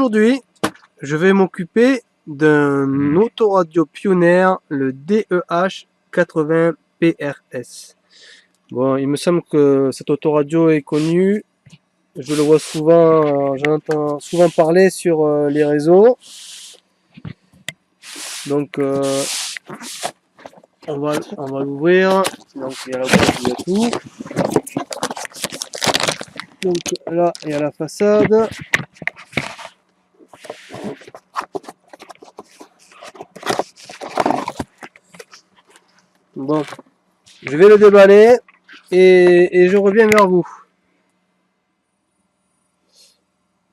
Aujourd'hui, je vais m'occuper d'un autoradio pionnière, le DEH 80 PRS. Bon, il me semble que cet autoradio est connu. Je le vois souvent, j'en entends souvent parler sur les réseaux. Donc, on va l'ouvrir. Donc, il y a la boîte, il y a tout. Donc là, il y a la façade. Bon, je vais le déballer et je reviens vers vous.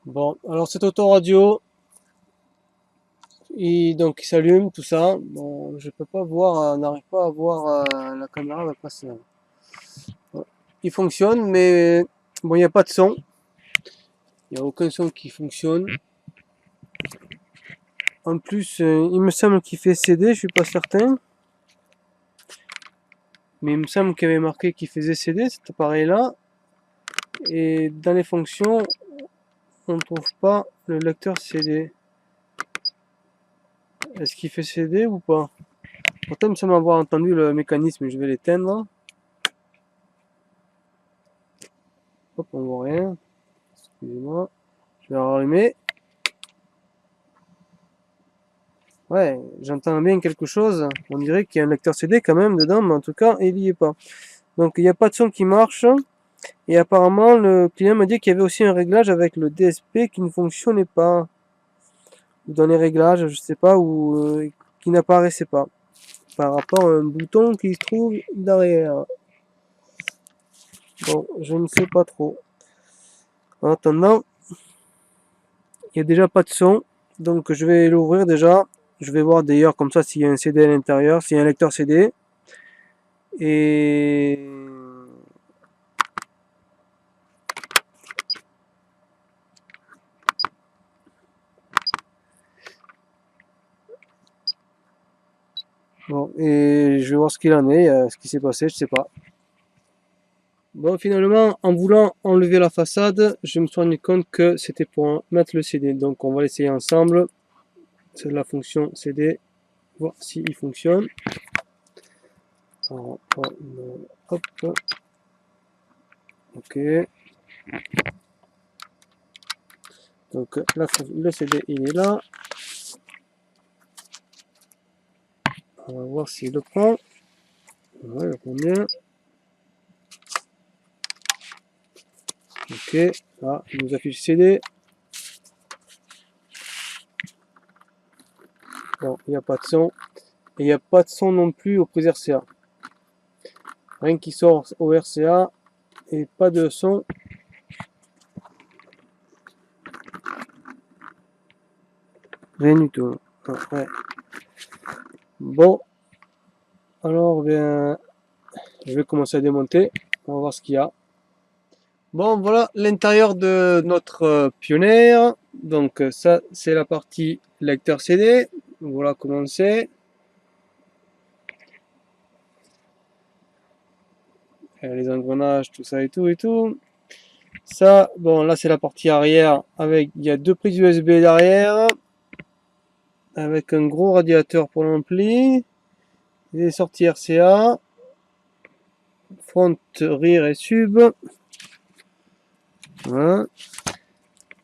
Bon, alors cet autoradio, il s'allume, tout ça. Bon, je peux pas voir, n'arrive pas à voir la caméra va passer. Il fonctionne, mais bon, il n'y a pas de son. Il n'y a aucun son qui fonctionne. En plus, il me semble qu'il fait CD, je suis pas certain. Mais il me semble qu'il y avait marqué qu'il faisait CD, cet appareil-là. Et dans les fonctions, on ne trouve pas le lecteur CD. Est-ce qu'il fait CD ou pas? Pourtant, il me semble avoir entendu le mécanisme. Je vais l'éteindre. Hop, on voit rien. Excusez-moi. Je vais rallumer. Ouais, j'entends bien quelque chose. On dirait qu'il y a un lecteur CD quand même dedans, mais en tout cas, il n'y est pas. Donc, il n'y a pas de son qui marche. Et apparemment, le client m'a dit qu'il y avait aussi un réglage avec le DSP qui ne fonctionnait pas. Ou dans les réglages, je sais pas, ou qui n'apparaissait pas. Par rapport à un bouton qui se trouve derrière. Bon, je ne sais pas trop. En attendant, il n'y a déjà pas de son. Donc, je vais l'ouvrir déjà. Je vais voir d'ailleurs comme ça s'il y a un CD à l'intérieur, s'il y a un lecteur CD. Et bon, et je vais voir ce qu'il en est, ce qui s'est passé, je sais pas. Bon, finalement, en voulant enlever la façade, je me suis rendu compte que c'était pour mettre le CD. Donc, on va l'essayer ensemble. C'est la fonction CD, voir s'il fonctionne. Alors, hop, ok. Donc là, le CD il est là. On va voir s'il le prend. Ouais, il prend bien. Ok, là, il nous affiche CD. Bon, il n'y a pas de son. Et il n'y a pas de son non plus aux prises RCA. Rien qui sort au RCA et pas de son. Rien du tout. Ah, ouais. Bon, alors bien, je vais commencer à démonter. On va voir ce qu'il y a. Bon, voilà l'intérieur de notre pionnière. Donc ça, c'est la partie lecteur CD. Voilà comment c'est. Les engrenages, tout ça et tout et tout. Ça, bon, là c'est la partie arrière avec, il y a deux prises USB derrière, avec un gros radiateur pour l'ampli, des sorties RCA, front, rear et sub. Voilà.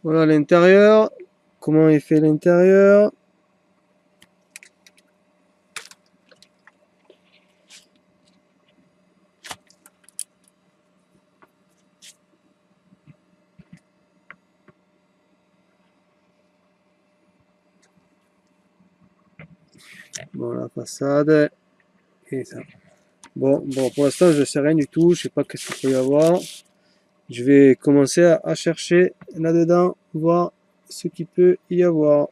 Voilà l'intérieur. Comment est fait l'intérieur? Bon, la façade et ça. Bon, pour l'instant, je sais rien du tout. Je sais pas qu'est-ce qu'il peut y avoir. Je vais commencer à chercher là-dedans, voir ce qu'il peut y avoir.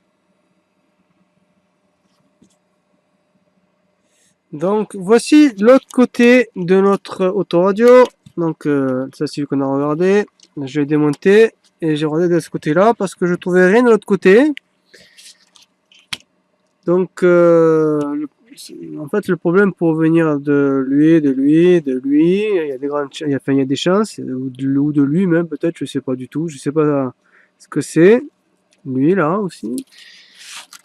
Donc, voici l'autre côté de notre autoradio. Donc, ça, c'est celui qu'on a regardé. Je vais démonter et j'ai regardé de ce côté-là parce que je trouvais rien de l'autre côté. Donc, en fait, le problème pour venir de lui, il y a des grandes, il y a des chances, ou de lui même peut-être, je sais pas du tout, je sais pas ce que c'est. Lui là aussi.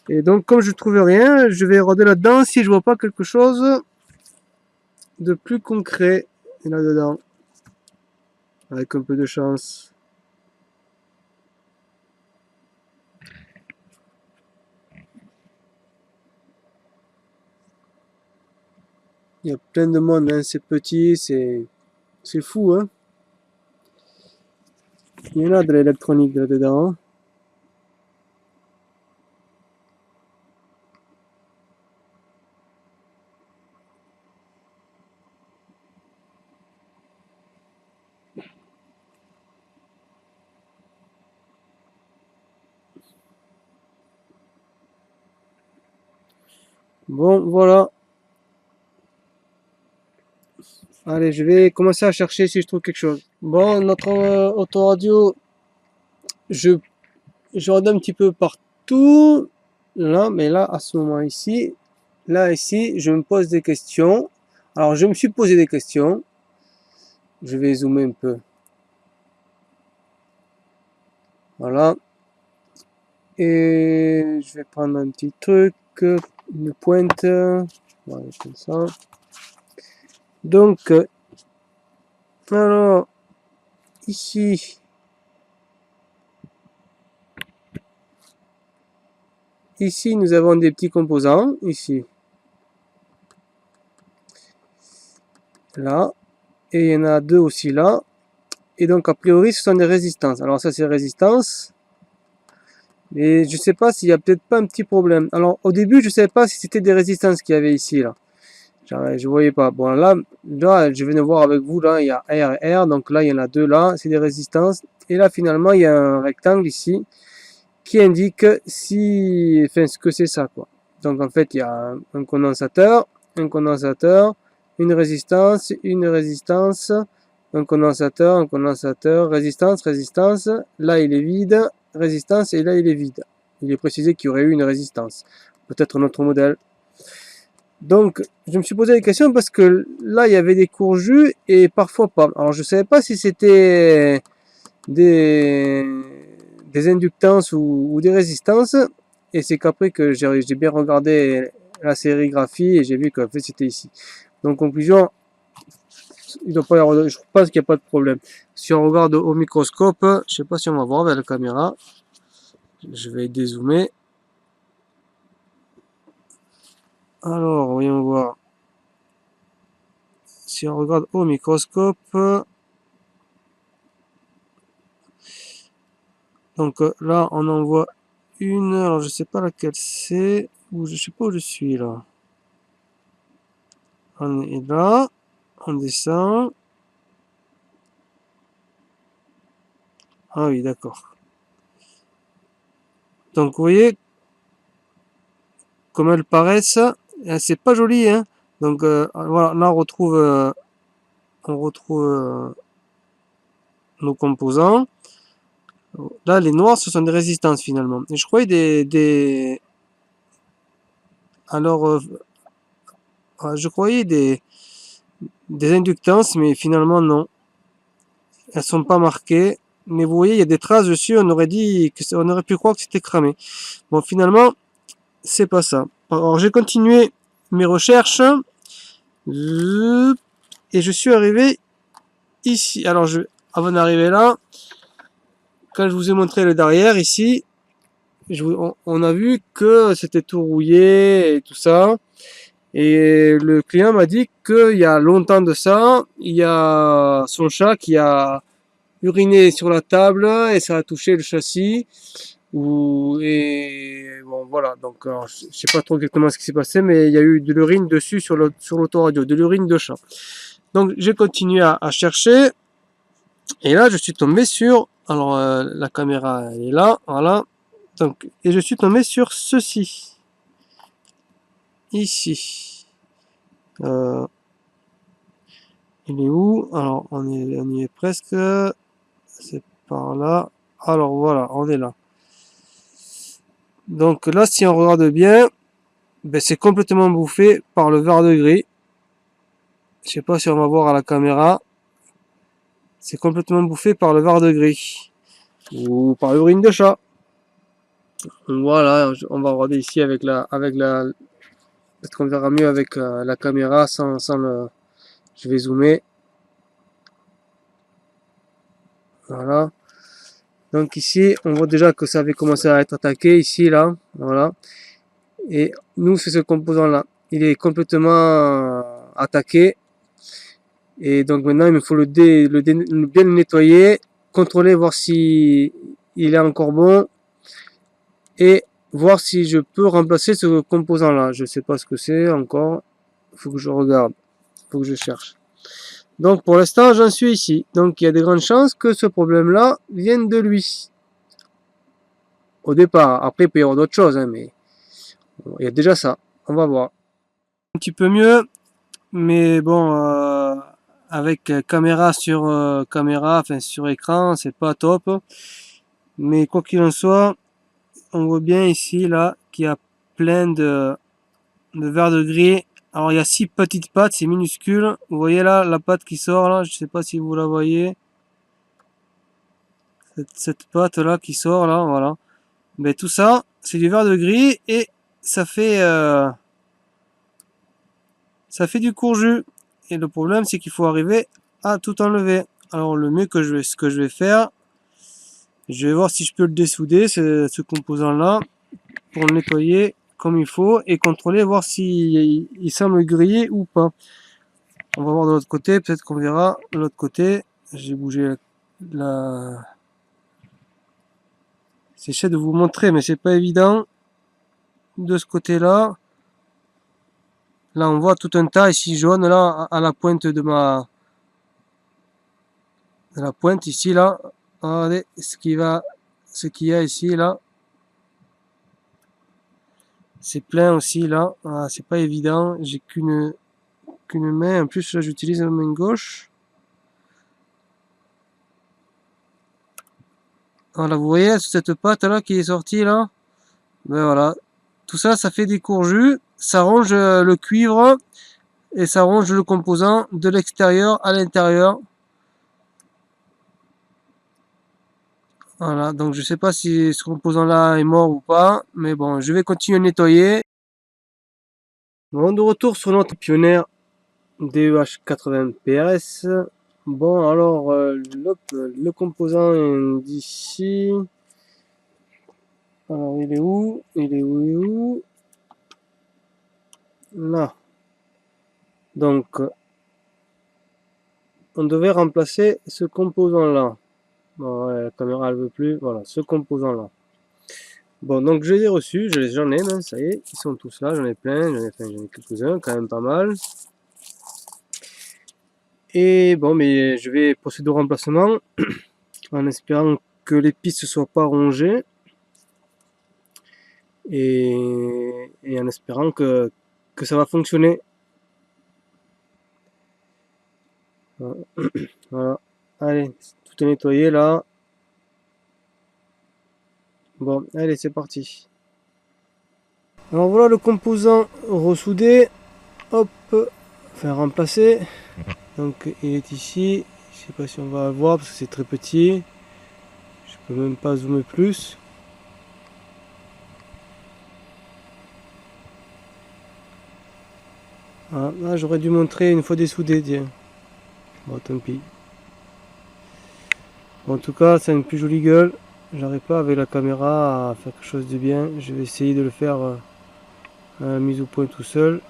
Et donc comme je trouve rien, je vais regarder là-dedans si je vois pas quelque chose de plus concret là-dedans. Avec un peu de chance. Il y a plein de monde, hein. C'est petit, c'est fou, hein. Il y en a de l'électronique là-dedans. Bon, voilà. Allez, je vais commencer à chercher si je trouve quelque chose. Bon, notre autoradio, je, je regarde un petit peu partout. Là, mais là, à ce moment ici, là, ici, je me pose des questions. Alors, je me suis posé des questions. Je vais zoomer un peu. Voilà. Et je vais prendre un petit truc, une pointe. Voilà, comme ça. Donc, alors, ici, ici, nous avons des petits composants. Ici, là. Et il y en a deux aussi là. Et donc, a priori, ce sont des résistances. Alors, ça, c'est résistance. Mais je sais pas s'il y a peut-être pas un petit problème. Alors, au début, je savais pas si c'était des résistances qu'il y avait ici, là. Je voyais pas. Bon, là, je viens de voir avec vous, là, il y a R et R. Donc là, il y en a deux là. C'est des résistances. Et là, finalement, il y a un rectangle ici qui indique si, enfin, ce que c'est ça, quoi. Donc, en fait, il y a un condensateur, une résistance, un condensateur, résistance, résistance. Là, il est vide, résistance, et là, il est vide. Il est précisé qu'il y aurait eu une résistance. Peut-être un autre modèle. Donc, je me suis posé des questions parce que là, il y avait des courjus et parfois pas. Alors, je savais pas si c'était des, des inductances ou des résistances. Et c'est qu'après que j'ai bien regardé la sérigraphie et j'ai vu qu'en fait, c'était ici. Donc, conclusion, il doit pas y avoir, je pense qu'il n'y a pas de problème. Si on regarde au microscope, je sais pas si on va voir avec la caméra. Je vais dézoomer. Alors, voyons voir. Si on regarde au microscope, donc là, on en voit une. Alors, je sais pas laquelle c'est. Ou je sais pas où je suis là. On est là. On descend. Ah oui, d'accord. Donc, vous voyez, comme elles paraissent, c'est pas joli, hein. Donc, voilà, là, on retrouve nos composants. Là, les noirs, ce sont des résistances finalement. Et je croyais alors, je croyais des inductances, mais finalement non. Elles sont pas marquées. Mais vous voyez, il y a des traces dessus. On aurait dit on aurait pu croire que c'était cramé. Bon, finalement, c'est pas ça. Alors, j'ai continué mes recherches et je suis arrivé ici. Alors, avant d'arriver là, quand je vous ai montré le derrière ici, on a vu que c'était tout rouillé et tout ça. Et le client m'a dit qu'il y a longtemps de ça, il y a son chat qui a uriné sur la table et ça a touché le châssis. Et bon, voilà. Donc, alors, je sais pas trop exactement ce qui s'est passé, mais il y a eu de l'urine dessus sur l'autoradio, de l'urine de chat. Donc, j'ai continué à chercher. Et là, je suis tombé sur, alors, la caméra, elle est là, voilà. Donc, et je suis tombé sur ceci. Ici. Euh, il est où? Alors, on y est presque. C'est par là. Alors, voilà, on est là. Donc là, si on regarde bien, ben, c'est complètement bouffé par le verre de gris. Je sais pas si on va voir à la caméra. C'est complètement bouffé par le verre de gris. Ou par l'urine de chat. Voilà, on va regarder ici peut-être qu'on verra mieux avec la caméra sans le. Je vais zoomer. Voilà. Donc ici, on voit déjà que ça avait commencé à être attaqué ici, là. Voilà. Et nous, c'est ce composant-là. Il est complètement attaqué. Et donc maintenant, il me faut bien le nettoyer, contrôler, voir si il est encore bon. Et voir si je peux remplacer ce composant-là. Je sais pas ce que c'est encore. Il faut que je regarde. Il faut que je cherche. Donc pour l'instant, j'en suis ici. Donc il y a de grandes chances que ce problème-là vienne de lui. Au départ. Après, il peut y avoir d'autres choses, hein, mais bon, il y a déjà ça. On va voir. Un petit peu mieux, mais bon, avec caméra sur enfin sur écran, c'est pas top. Mais quoi qu'il en soit, on voit bien ici là qu'il y a plein de verre de gris. Alors il y a 6 petites pattes, c'est minuscule. Vous voyez là la patte qui sort là, je sais pas si vous la voyez. Cette patte là qui sort là, voilà. Mais tout ça, c'est du verre de gris et ça fait du courju. Et le problème c'est qu'il faut arriver à tout enlever. Alors le mieux ce que je vais faire, je vais voir si je peux le dessouder, ce composant là, pour le nettoyer comme il faut et contrôler, voir s'il semble grillé ou pas. On va voir de l'autre côté, peut-être qu'on verra de l'autre côté. J'ai bougé la. J'essaie de vous montrer, mais c'est pas évident. De ce côté-là, là on voit tout un tas ici jaune là à la pointe de la pointe ici là. Regardez ce qu'il y a ici là. C'est plein aussi là. Ah, c'est pas évident. J'ai qu'une main. En plus là j'utilise la main gauche. Voilà, vous voyez cette pâte là qui est sortie là. Ben voilà. Tout ça, ça fait des courjus. Ça ronge le cuivre et ça ronge le composant de l'extérieur à l'intérieur. Voilà, donc je sais pas si ce composant là est mort ou pas, mais bon, je vais continuer à nettoyer. Bon, de retour sur notre Pioneer DEH 80 PRS. Bon, alors, le composant d'ici. Alors, il est où? Il est où? Là. Donc, on devait remplacer ce composant là. Bon, ouais, la caméra elle veut plus. Voilà, ce composant là. Bon, donc je les ai reçus, j'en ai même, ça y est, ils sont tous là, j'en ai plein, j'en ai quelques-uns, quand même pas mal. Et bon, mais je vais procéder au remplacement en espérant que les pistes ne soient pas rongées et en espérant que ça va fonctionner. Voilà, allez, tout est nettoyé là. Bon, allez, c'est parti. Alors voilà le composant ressoudé, hop, enfin remplacé. Donc il est ici, je sais pas si on va le voir parce que c'est très petit. Je peux même pas zoomer plus. Ah, là j'aurais dû montrer une fois dessoudé, tiens. Bon, tant pis. Bon, en tout cas, c'est une plus jolie gueule. J'arrive pas avec la caméra à faire quelque chose de bien. Je vais essayer de le faire à la mise au point tout seul.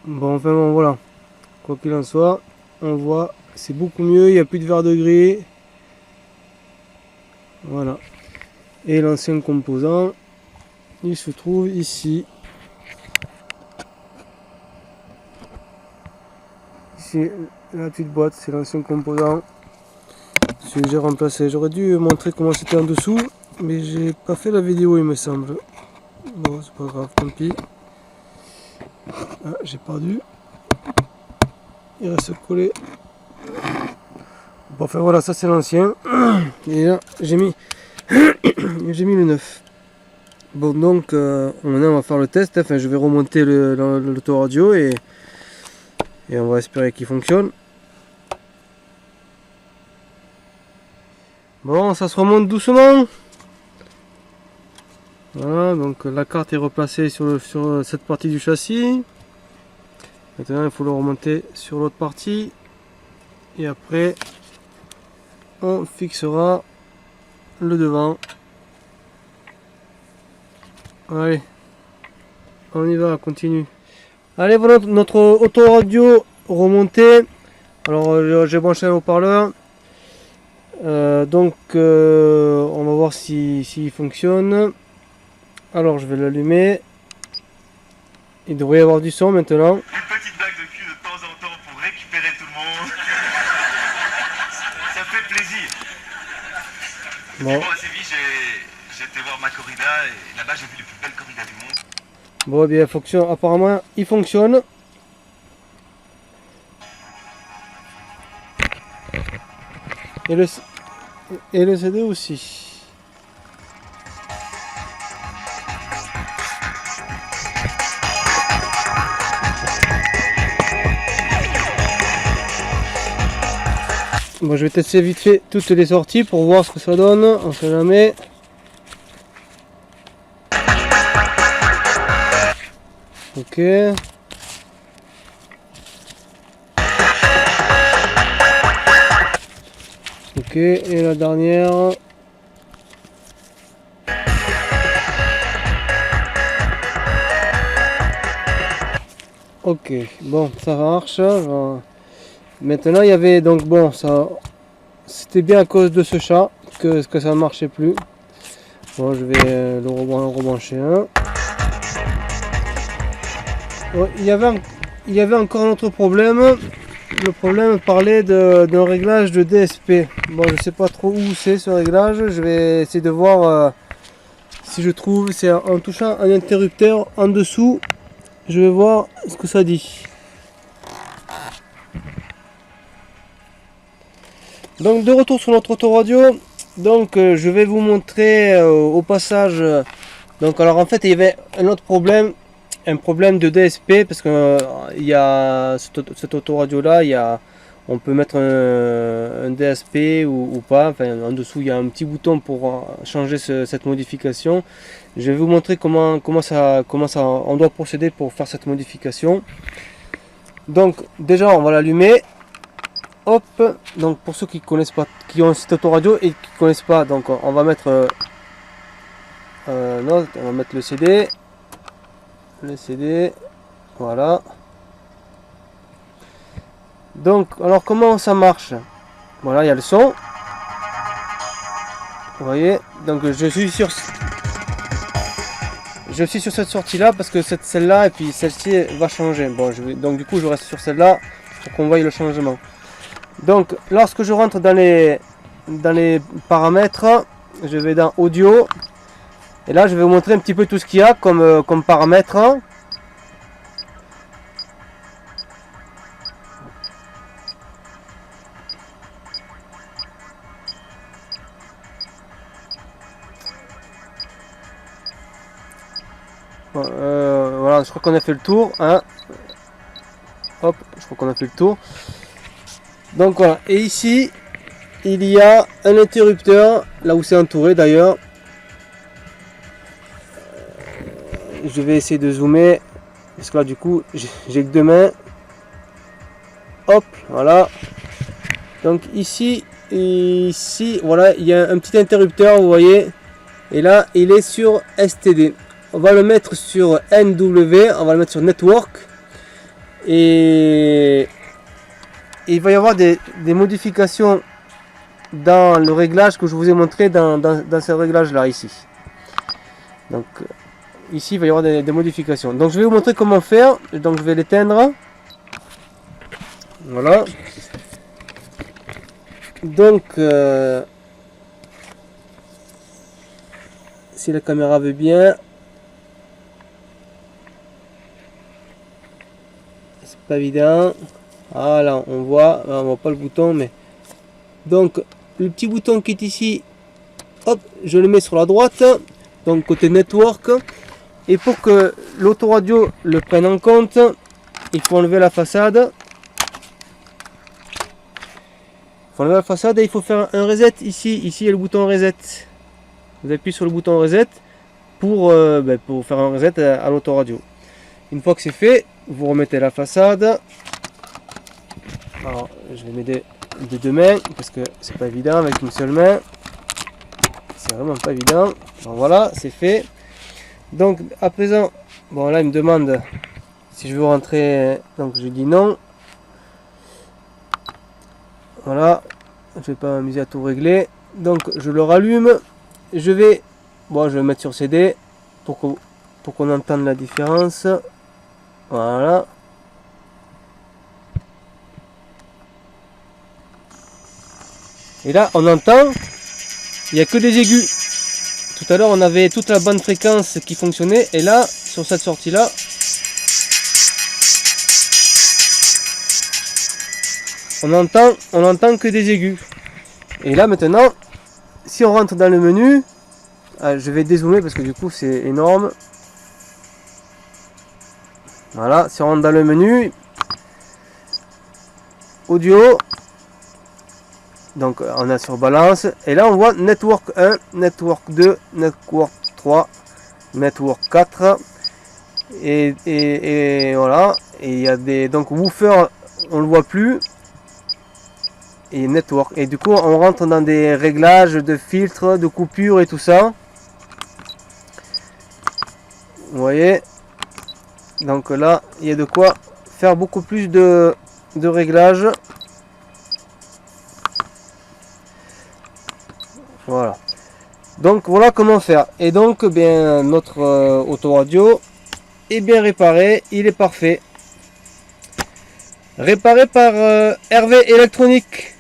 Bon, enfin bon, voilà. Quoi qu'il en soit, on voit, c'est beaucoup mieux. Il n'y a plus de verre de gris. Voilà. Et l'ancien composant, il se trouve ici. Ici, la petite boîte, c'est l'ancien composant. Celui que j'ai remplacé. J'aurais dû montrer comment c'était en dessous, mais j'ai pas fait la vidéo, il me semble. Bon, c'est pas grave, tant pis. Ah, j'ai perdu. Il reste collé. Bon, enfin voilà, ça c'est l'ancien. Et là, j'ai mis le neuf. Bon, donc, maintenant on va faire le test. Enfin, je vais remonter l'autoradio et on va espérer qu'il fonctionne. Bon, ça se remonte doucement. Voilà, donc la carte est replacée sur cette partie du châssis. Maintenant, il faut le remonter sur l'autre partie. Et après, on fixera le devant. Allez, on y va, on continue. Allez, voilà notre autoradio remonté. Alors, j'ai branché un haut-parleur. Donc, on va voir s'il fonctionne. Alors, je vais l'allumer. Il devrait y avoir du son maintenant. Une petite blague de cul de temps en temps pour récupérer tout le monde. Ça fait plaisir. Bon. Bon, à Séville, j'ai été voir ma corrida et là-bas j'ai vu les plus belles corridas du monde. Bon, eh bien, fonctionne. Apparemment, il fonctionne. Et le CD aussi. Bon, je vais tester vite fait toutes les sorties pour voir ce que ça donne. On sait jamais. Ok. Ok, et la dernière. Ok, bon, ça marche. Maintenant, il y avait donc, bon, ça, c'était bien à cause de ce chat que ça ne marchait plus. Bon, je vais le rebrancher un. Bon, il y avait encore un autre problème. Le problème parlait d'un réglage de DSP. Bon, je sais pas trop où c'est ce réglage. Je vais essayer de voir si je trouve. C'est en touchant un interrupteur en dessous. Je vais voir ce que ça dit. Donc de retour sur notre autoradio. Donc je vais vous montrer au passage. Donc alors en fait il y avait un autre problème. Un problème de DSP parce que il y a cette autoradio là, on peut mettre un DSP ou pas. Enfin, en dessous il y a un petit bouton pour changer cette modification. Je vais vous montrer comment on doit procéder pour faire cette modification. Donc déjà on va l'allumer. Hop, donc pour ceux qui connaissent pas, qui ont cette autoradio et qui connaissent pas, donc on va mettre non, on va mettre le CD. Le CD, voilà. Donc, alors comment ça marche? Voilà, il y a le son. Vous voyez, donc je suis sur cette sortie là parce que celle-là et puis celle-ci va changer. Bon, donc du coup je reste sur celle-là pour qu'on voie le changement. Donc, lorsque je rentre dans les paramètres, je vais dans audio. Et là, je vais vous montrer un petit peu tout ce qu'il y a comme paramètres. Voilà, je crois qu'on a fait le tour. Hein. Hop, je crois qu'on a fait le tour. Donc voilà, et ici, il y a un interrupteur, là où c'est entouré d'ailleurs. Je vais essayer de zoomer, parce que là du coup, j'ai que deux mains. Hop, voilà. Donc ici, voilà, il y a un petit interrupteur, vous voyez. Et là, il est sur STD. On va le mettre sur NW, on va le mettre sur Network. Et il va y avoir des modifications dans le réglage que je vous ai montré dans ce réglage là ici. Donc ici il va y avoir des modifications. Donc je vais vous montrer comment faire. Donc je vais l'éteindre. Voilà. Donc si la caméra veut bien. C'est pas évident. Voilà, on voit pas le bouton, mais donc le petit bouton qui est ici, hop, je le mets sur la droite, donc côté network. Et pour que l'autoradio le prenne en compte, il faut enlever la façade. Il faut enlever la façade et il faut faire un reset ici. Ici, il y a le bouton reset. Vous appuyez sur le bouton reset pour faire un reset à l'autoradio. Une fois que c'est fait, vous remettez la façade. Alors, je vais m'aider de deux mains parce que c'est pas évident avec une seule main. C'est vraiment pas évident. Bon, voilà, c'est fait. Donc, à présent, bon là, il me demande si je veux rentrer. Donc, je dis non. Voilà, je vais pas m'amuser à tout régler. Donc, je le rallume. Je vais le mettre sur CD pour qu'on entende la différence. Voilà. Et là, on entend, il n'y a que des aigus. Tout à l'heure, on avait toute la bande fréquence qui fonctionnait. Et là, sur cette sortie-là, on entend que des aigus. Et là, maintenant, si on rentre dans le menu, je vais dézoomer parce que du coup, c'est énorme. Voilà, si on rentre dans le menu, audio, donc on a sur balance, et là on voit network 1, network 2, network 3, network 4, et voilà, et il y a des, donc woofer, on le voit plus, et network, et du coup on rentre dans des réglages de filtres, de coupures et tout ça, vous voyez, donc là il y a de quoi faire beaucoup plus de réglages. Voilà. Donc voilà comment faire. Et donc bien notre autoradio est bien réparé, il est parfait. Réparé par Hervé Électronique.